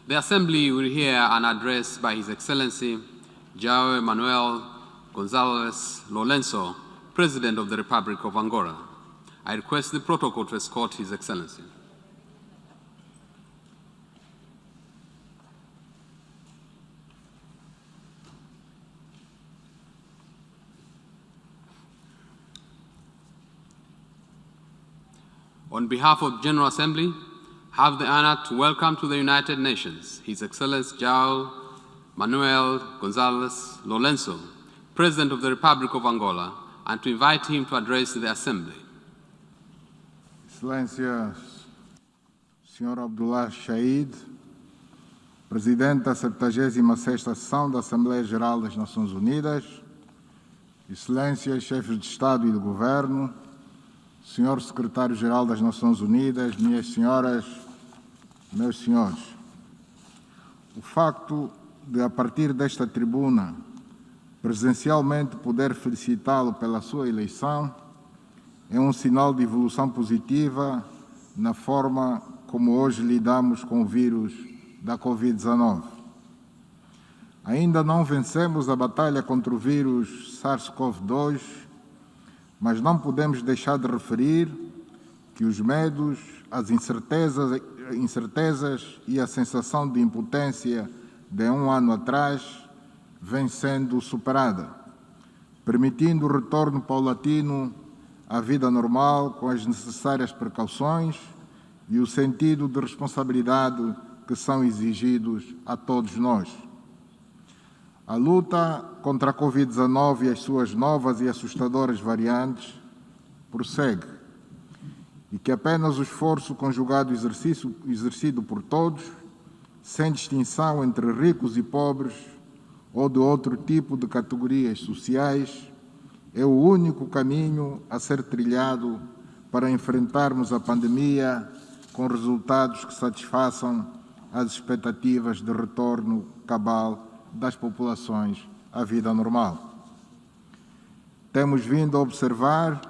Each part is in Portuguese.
The Assembly will hear an address by His Excellency João Manuel Gonçalves Lourenço, President of the Republic of Angola. I request the protocol to escort His Excellency. On behalf of the General Assembly, have the honor to welcome to the United Nations His Excellency João Manuel Gonçalves Lourenço, President of the Republic of Angola, and to invite him to address the Assembly. Excelências, Sr. Abdullah Shaid, Presidente da 76ª Sessão da Assembleia Geral das Nações Unidas, Excelências, Chefes de Estado e de Governo, Senhor Secretário-Geral das Nações Unidas, minhas senhoras, meus senhores. O facto de, a partir desta tribuna, presencialmente poder felicitá-lo pela sua eleição é um sinal de evolução positiva na forma como hoje lidamos com o vírus da Covid-19. Ainda não vencemos a batalha contra o vírus SARS-CoV-2, mas não podemos deixar de referir que os medos, as incertezas e a sensação de impotência de um ano atrás vem sendo superada, permitindo o retorno paulatino à vida normal com as necessárias precauções e o sentido de responsabilidade que são exigidos a todos nós. A luta contra a Covid-19 e as suas novas e assustadoras variantes prossegue, e que apenas o esforço conjugado exercido por todos, sem distinção entre ricos e pobres ou de outro tipo de categorias sociais, é o único caminho a ser trilhado para enfrentarmos a pandemia com resultados que satisfaçam as expectativas de retorno cabal das populações à vida normal. Temos vindo a observar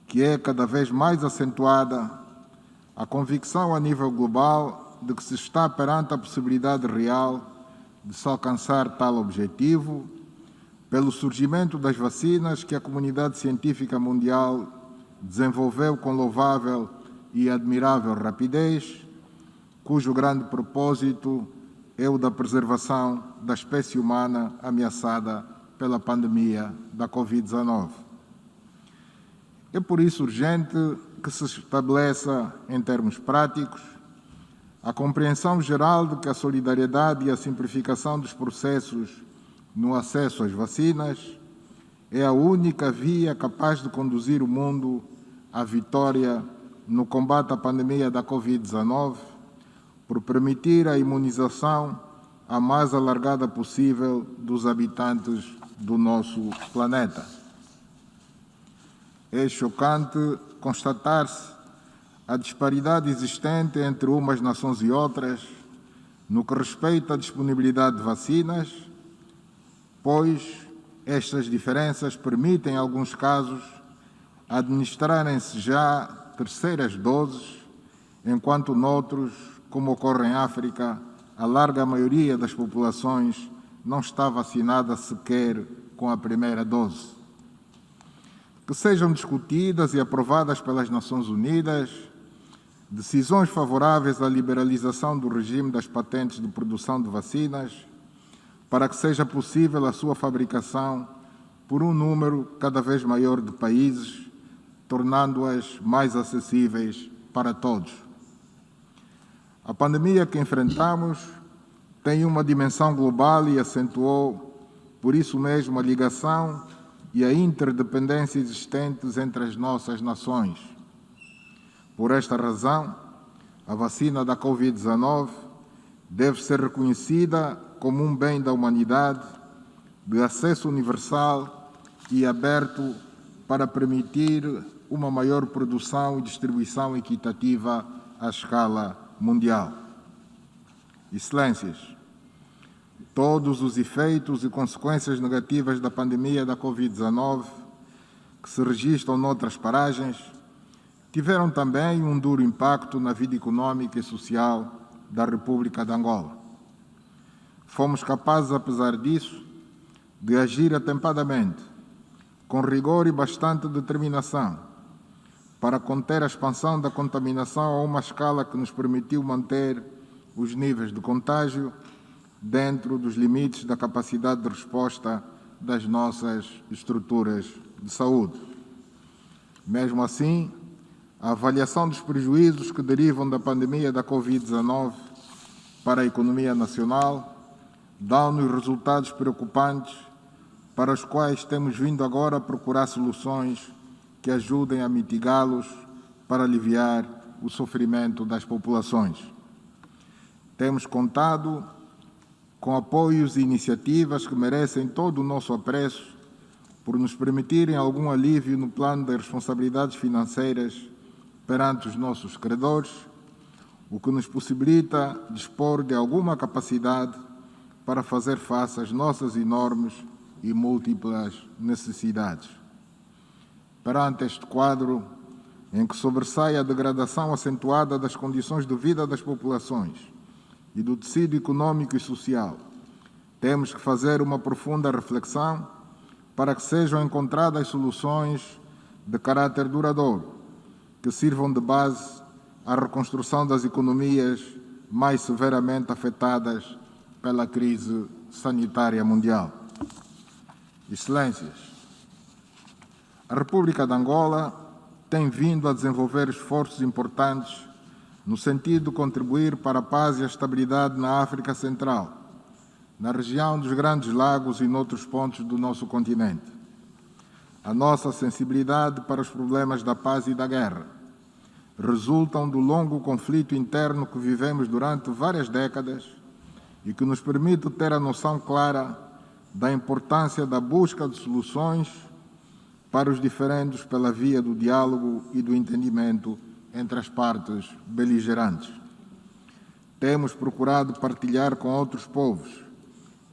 que é cada vez mais acentuada a convicção a nível global de que se está perante a possibilidade real de se alcançar tal objetivo pelo surgimento das vacinas que a comunidade científica mundial desenvolveu com louvável e admirável rapidez, cujo grande propósito é o da preservação da espécie humana ameaçada pela pandemia da Covid-19. É por isso urgente que se estabeleça, em termos práticos, a compreensão geral de que a solidariedade e a simplificação dos processos no acesso às vacinas é a única via capaz de conduzir o mundo à vitória no combate à pandemia da Covid-19, por permitir a imunização a mais alargada possível dos habitantes do nosso planeta. É chocante constatar-se a disparidade existente entre umas nações e outras no que respeita à disponibilidade de vacinas, pois estas diferenças permitem, em alguns casos, administrarem-se já terceiras doses, enquanto noutros, como ocorre em África, a larga maioria das populações não está vacinada sequer com a primeira dose. Que sejam discutidas e aprovadas pelas Nações Unidas decisões favoráveis à liberalização do regime das patentes de produção de vacinas, para que seja possível a sua fabricação por um número cada vez maior de países, tornando-as mais acessíveis para todos. A pandemia que enfrentamos tem uma dimensão global e acentuou, por isso mesmo, a ligação e a interdependência existentes entre as nossas nações. Por esta razão, a vacina da Covid-19 deve ser reconhecida como um bem da humanidade, de acesso universal e aberto para permitir uma maior produção e distribuição equitativa à escala mundial. Excelências, todos os efeitos e consequências negativas da pandemia da Covid-19 que se registram noutras paragens tiveram também um duro impacto na vida econômica e social da República de Angola. Fomos capazes, apesar disso, de agir atempadamente, com rigor e bastante determinação, para conter a expansão da contaminação a uma escala que nos permitiu manter os níveis de contágio dentro dos limites da capacidade de resposta das nossas estruturas de saúde. Mesmo assim, a avaliação dos prejuízos que derivam da pandemia da Covid-19 para a economia nacional dá-nos resultados preocupantes para os quais temos vindo agora a procurar soluções que ajudem a mitigá-los para aliviar o sofrimento das populações. Temos contado com apoios e iniciativas que merecem todo o nosso apreço por nos permitirem algum alívio no plano das responsabilidades financeiras perante os nossos credores, o que nos possibilita dispor de alguma capacidade para fazer face às nossas enormes e múltiplas necessidades. Perante este quadro, em que sobressai a degradação acentuada das condições de vida das populações e do tecido econômico e social, temos que fazer uma profunda reflexão para que sejam encontradas soluções de caráter duradouro, que sirvam de base à reconstrução das economias mais severamente afetadas pela crise sanitária mundial. Excelências, a República de Angola tem vindo a desenvolver esforços importantes no sentido de contribuir para a paz e a estabilidade na África Central, na região dos Grandes Lagos e noutros pontos do nosso continente. A nossa sensibilidade para os problemas da paz e da guerra resultam do longo conflito interno que vivemos durante várias décadas e que nos permite ter a noção clara da importância da busca de soluções para os diferendos pela via do diálogo e do entendimento entre as partes beligerantes. Temos procurado partilhar com outros povos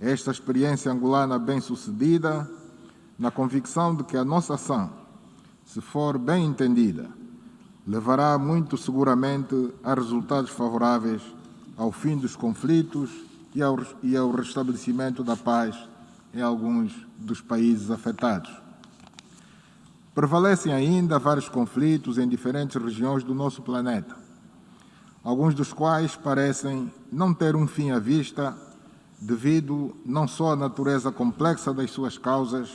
esta experiência angolana bem-sucedida, na convicção de que a nossa ação, se for bem entendida, levará muito seguramente a resultados favoráveis ao fim dos conflitos e ao restabelecimento da paz em alguns dos países afetados. Prevalecem ainda vários conflitos em diferentes regiões do nosso planeta, alguns dos quais parecem não ter um fim à vista, devido não só à natureza complexa das suas causas,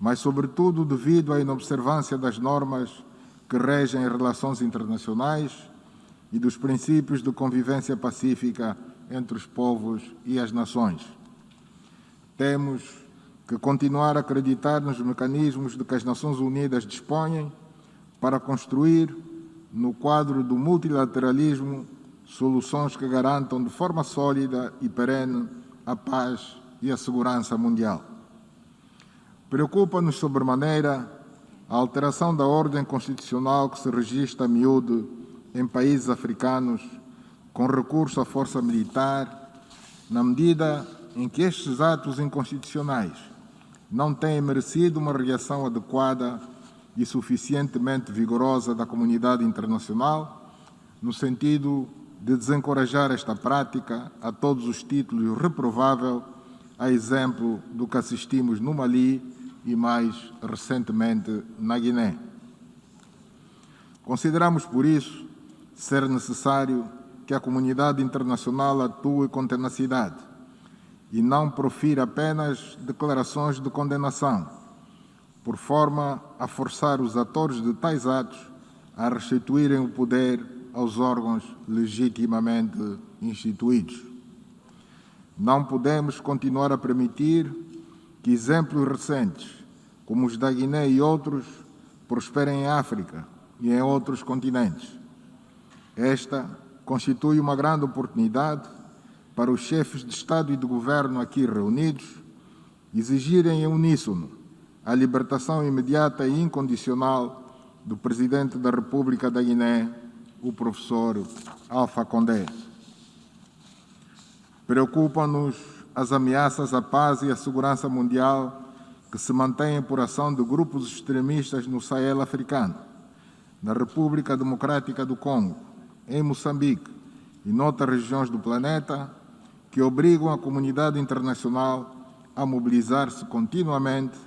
mas, sobretudo, devido à inobservância das normas que regem as relações internacionais e dos princípios de convivência pacífica entre os povos e as nações. Temos que continuar a acreditar nos mecanismos de que as Nações Unidas dispõem para construir, no quadro do multilateralismo, soluções que garantam de forma sólida e perene a paz e a segurança mundial. Preocupa-nos sobremaneira a alteração da ordem constitucional que se registra a miúdo em países africanos com recurso à força militar, na medida em que estes atos inconstitucionais não têm merecido uma reação adequada e suficientemente vigorosa da comunidade internacional, no sentido de desencorajar esta prática a todos os títulos reprovável, a exemplo do que assistimos no Mali e mais recentemente na Guiné. Consideramos, por isso, ser necessário que a comunidade internacional atue com tenacidade e não profira apenas declarações de condenação, por forma a forçar os atores de tais atos a restituírem o poder aos órgãos legitimamente instituídos. Não podemos continuar a permitir que exemplos recentes, como os da Guiné e outros, prosperem em África e em outros continentes. Esta constitui uma grande oportunidade para os chefes de Estado e de Governo aqui reunidos exigirem em uníssono a libertação imediata e incondicional do Presidente da República da Guiné, o professor Alpha Condé. Preocupam-nos as ameaças à paz e à segurança mundial que se mantêm por ação de grupos extremistas no Sahel africano, na República Democrática do Congo, em Moçambique e noutras regiões do planeta que obrigam a comunidade internacional a mobilizar-se continuamente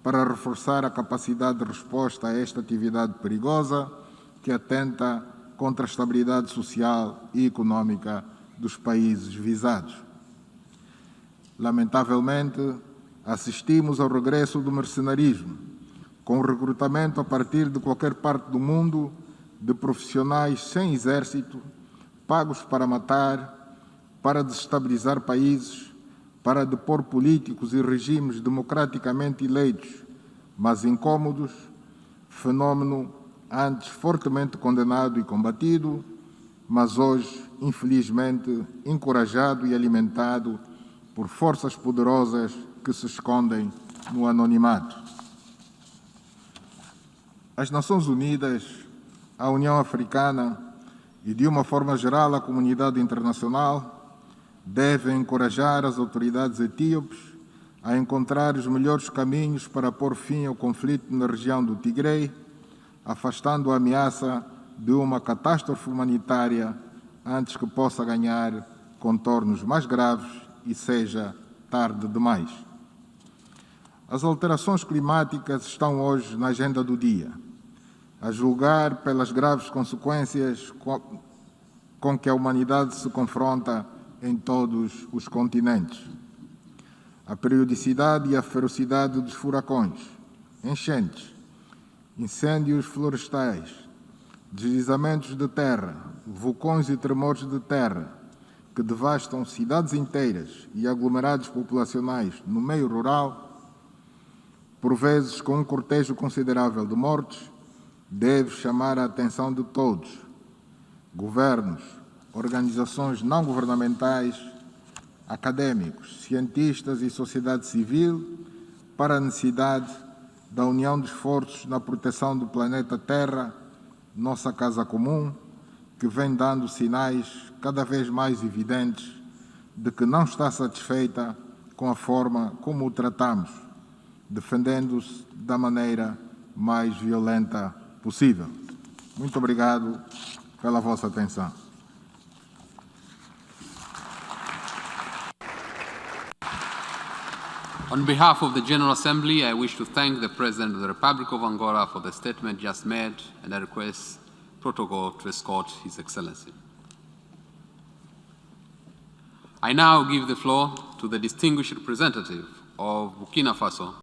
para reforçar a capacidade de resposta a esta atividade perigosa que atenta contra a estabilidade social e econômica dos países visados. Lamentavelmente, assistimos ao regresso do mercenarismo, com o recrutamento a partir de qualquer parte do mundo de profissionais sem exército, pagos para matar, para desestabilizar países, para depor políticos e regimes democraticamente eleitos, mas incômodos, fenômeno antes fortemente condenado e combatido, mas hoje, infelizmente, encorajado e alimentado por forças poderosas que se escondem no anonimato. As Nações Unidas, a União Africana e, de uma forma geral, a comunidade internacional devem encorajar as autoridades etíopes a encontrar os melhores caminhos para pôr fim ao conflito na região do Tigre, afastando a ameaça de uma catástrofe humanitária antes que possa ganhar contornos mais graves e seja tarde demais. As alterações climáticas estão hoje na agenda do dia, a julgar pelas graves consequências com que a humanidade se confronta em todos os continentes. A periodicidade e a ferocidade dos furacões, enchentes, incêndios florestais, deslizamentos de terra, vulcões e tremores de terra que devastam cidades inteiras e aglomerados populacionais no meio rural, por vezes com um cortejo considerável de mortes, deve chamar a atenção de todos, governos, organizações não governamentais, académicos, cientistas e sociedade civil, para a necessidade da união de esforços na proteção do planeta Terra, nossa casa comum, que vem dando sinais cada vez mais evidentes de que não está satisfeita com a forma como o tratamos, defendendo-se da maneira mais violenta possível. Muito obrigado pela vossa atenção. On behalf of the General Assembly, I wish to thank the President of the Republic of Angola for the statement just made, and I request protocol to escort His Excellency. I now give the floor to the distinguished representative of Burkina Faso,